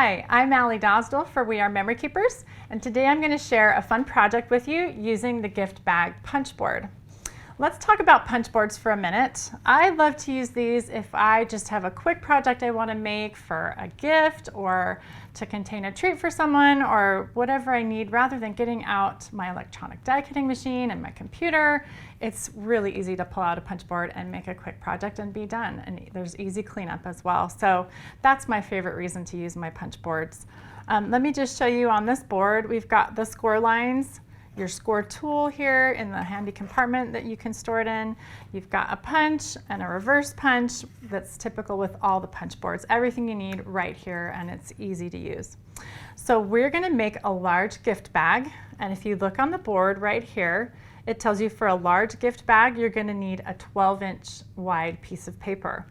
Hi, I'm Aly Dosdall for We Are Memory Keepers, and today I'm going to share a fun project with you using the gift bag punch board. Let's talk about punch boards for a minute. I love to use these if I just have a quick project I want to make for a gift or to contain a treat for someone or whatever I need, rather than getting out my electronic die cutting machine and my computer. It's really easy to pull out a punch board and make a quick project and be done. And there's easy cleanup as well. So that's my favorite reason to use my punch boards. Let me just show you on this board, we've got the score lines, your score tool here in the handy compartment that you can store it in. You've got a punch and a reverse punch that's typical with all the punch boards. Everything you need right here, and it's easy to use. So we're gonna make a large gift bag, and if you look on the board right here, it tells you for a large gift bag, you're gonna need a 12-inch wide piece of paper.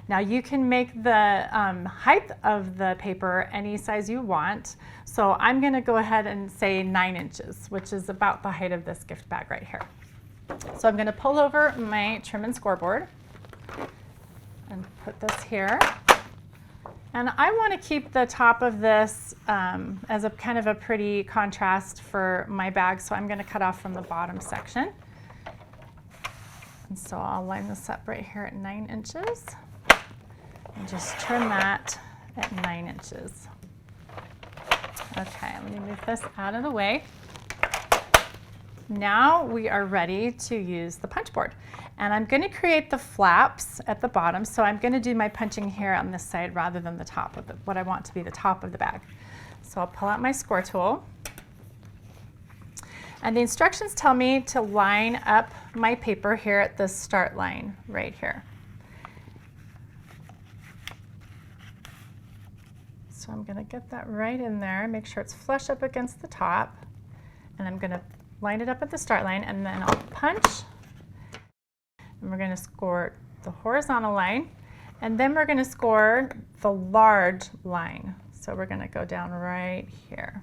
Now you can make the height of the paper any size you want. So I'm gonna go ahead and say 9 inches, which is about the height of this gift bag right here. So I'm gonna pull over my trim and scoreboard and put this here. And I want to keep the top of this as a kind of a pretty contrast for my bag, so I'm going to cut off from the bottom section. And so I'll line this up right here at 9 inches and just trim that at 9 inches. Okay, let me move this out of the way. Now we are ready to use the punch board. And I'm going to create the flaps at the bottom, so I'm going to do my punching here on this side rather than the top of what I want to be the top of the bag. So I'll pull out my score tool. And the instructions tell me to line up my paper here at the start line right here. So I'm going to get that right in there, make sure it's flush up against the top, and I'm going to line it up at the start line, and then I'll punch. And we're going to score the horizontal line, and then we're going to score the large line. So we're going to go down right here.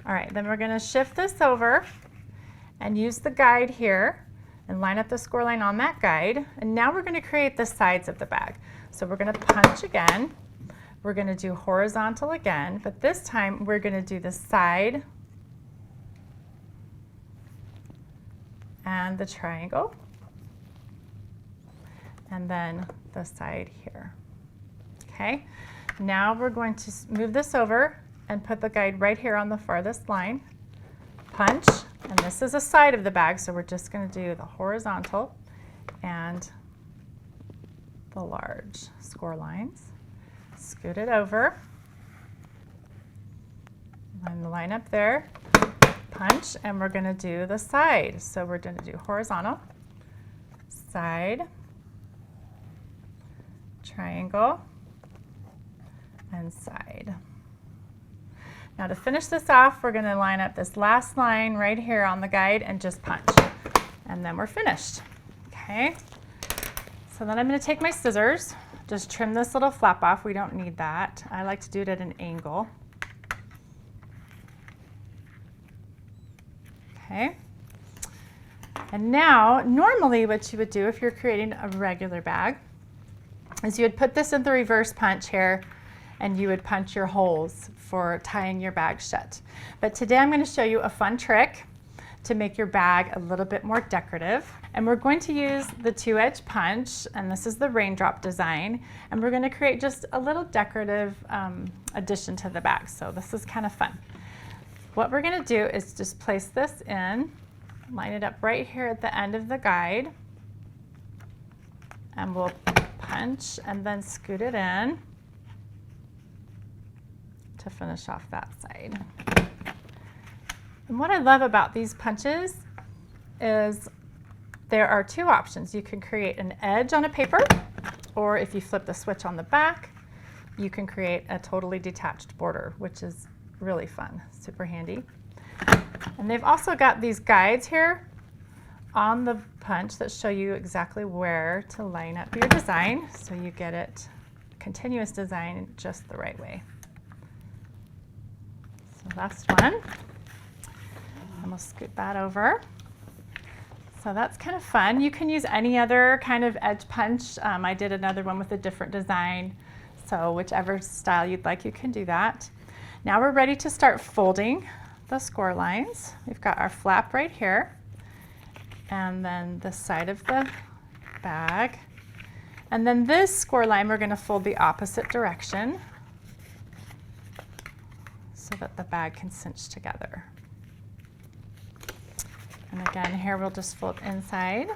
All right, then we're going to shift this over and use the guide here and line up the score line on that guide. And now we're going to create the sides of the bag. So we're going to punch again. We're going to do horizontal again, but this time we're going to do the side and the triangle, and then the side here. Okay, now we're going to move this over and put the guide right here on the farthest line, punch, and this is a side of the bag, so we're just going to do the horizontal and the large score lines. Scoot it over, line the line up there, punch, and we're going to do the side. So we're going to do horizontal, side, triangle, and side. Now to finish this off, we're going to line up this last line right here on the guide and just punch. And then we're finished. Okay. So then I'm going to take my scissors, just trim this little flap off. We don't need that. I like to do it at an angle. Okay. And now, normally what you would do if you're creating a regular bag is you would put this in the reverse punch here, and you would punch your holes for tying your bag shut. But today I'm going to show you a fun trick to make your bag a little bit more decorative. And we're going to use the 2-edge punch, and this is the raindrop design, and we're going to create just a little decorative addition to the bag. So this is kind of fun. What we're going to do is just place this in, line it up right here at the end of the guide, and we'll punch and then scoot it in to finish off that side. And what I love about these punches is there are two options. You can create an edge on a paper, or if you flip the switch on the back, you can create a totally detached border, which is really fun, super handy. And they've also got these guides here on the punch that show you exactly where to line up your design, so you get it continuous design just the right way. So that's one. And we'll scoot that over. So that's kind of fun. You can use any other kind of edge punch. I did another one with a different design. So whichever style you'd like, you can do that. Now we're ready to start folding the score lines. We've got our flap right here, and then the side of the bag. And then this score line, we're going to fold the opposite direction so that the bag can cinch together. And again, here we'll just fold inside.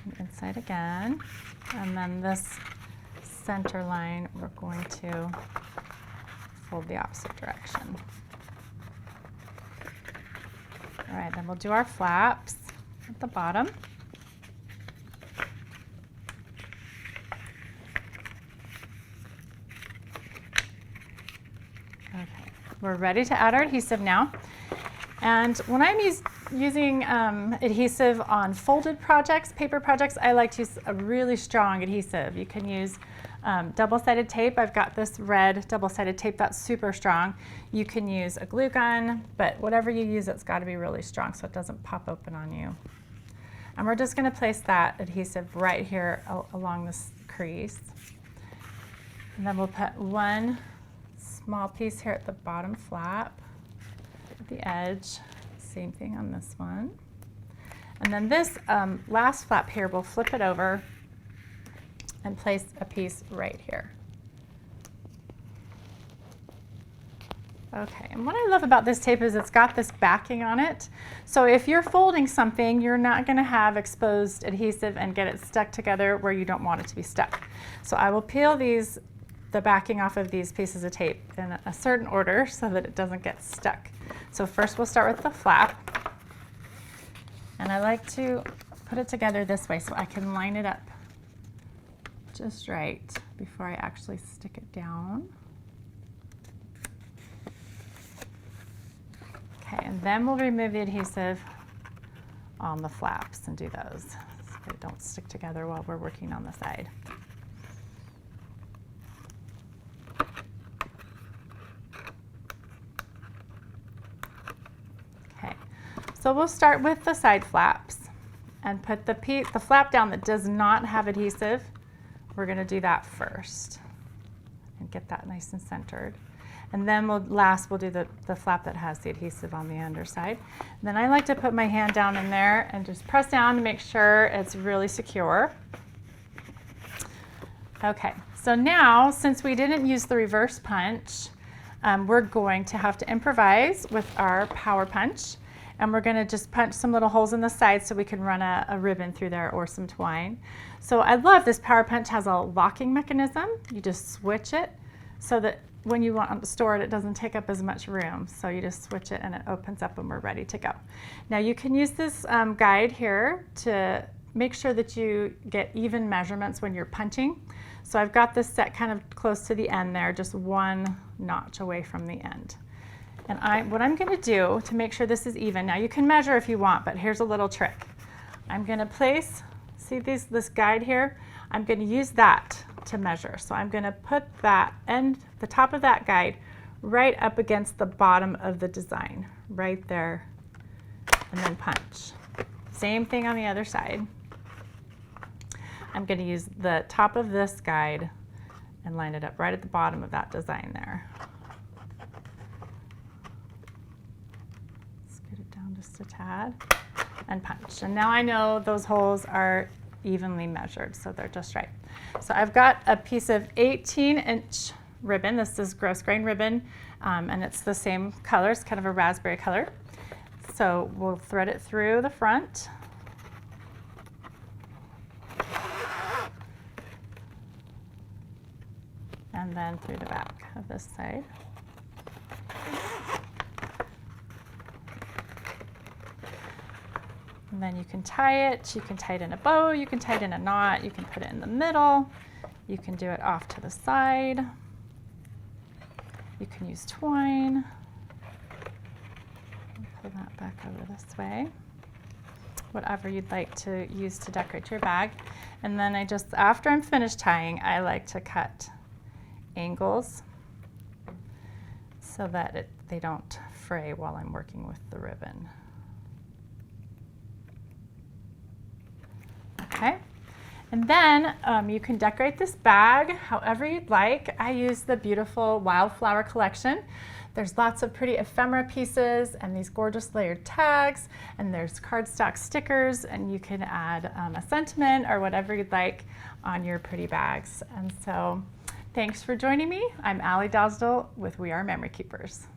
And inside again. And then this center line, we're going to fold the opposite direction. All right, then we'll do our flaps at the bottom. Okay, we're ready to add our adhesive now. And when I'm using adhesive on folded projects, paper projects, I like to use a really strong adhesive. You can use double-sided tape. I've got this red double-sided tape that's super strong. You can use a glue gun, but whatever you use, it's got to be really strong so it doesn't pop open on you. And we're just going to place that adhesive right here along this crease. And then we'll put one small piece here at the bottom flap, at the edge. Same thing on this one. And then this last flap here, we'll flip it over and place a piece right here. Okay, and what I love about this tape is it's got this backing on it. So if you're folding something, you're not going to have exposed adhesive and get it stuck together where you don't want it to be stuck. So I will peel the backing off of these pieces of tape in a certain order so that it doesn't get stuck. So first we'll start with the flap. And I like to put it together this way so I can line it up just right before I actually stick it down. Okay, and then we'll remove the adhesive on the flaps and do those so they don't stick together while we're working on the side. Okay, so we'll start with the side flaps and put the flap down that does not have adhesive. We're going to do that first and get that nice and centered. And then we'll do the flap that has the adhesive on the underside. And then I like to put my hand down in there and just press down to make sure it's really secure. Okay, so now since we didn't use the reverse punch, we're going to have to improvise with our power punch. And we're going to just punch some little holes in the side so we can run a ribbon through there or some twine. So I love this power punch has a locking mechanism. You just switch it so that when you want to store it, it doesn't take up as much room. So you just switch it and it opens up and we're ready to go. Now you can use this guide here to make sure that you get even measurements when you're punching. So I've got this set kind of close to the end there, just one notch away from the end. And what I'm going to do to make sure this is even, now you can measure if you want, but here's a little trick. I'm going to place, see this guide here? I'm going to use that to measure. So I'm going to put that end, the top of that guide, right up against the bottom of the design, right there, and then punch. Same thing on the other side. I'm going to use the top of this guide and line it up right at the bottom of that design there. Just a tad and punch. And now I know those holes are evenly measured, so they're just right. So I've got a piece of 18-inch ribbon. This is gross grain ribbon, and it's the same color. It's kind of a raspberry color. So we'll thread it through the front. And then through the back of this side. And then you can tie it in a bow, you can tie it in a knot, you can put it in the middle, you can do it off to the side, you can use twine, pull that back over this way, whatever you'd like to use to decorate your bag. And then after I'm finished tying, I like to cut angles so that they don't fray while I'm working with the ribbon. Okay. And then you can decorate this bag however you'd like. I use the beautiful Wildflower collection. There's lots of pretty ephemera pieces and these gorgeous layered tags, and there's cardstock stickers, and you can add a sentiment or whatever you'd like on your pretty bags. And so thanks for joining me. I'm Aly Dosdall with We Are Memory Keepers.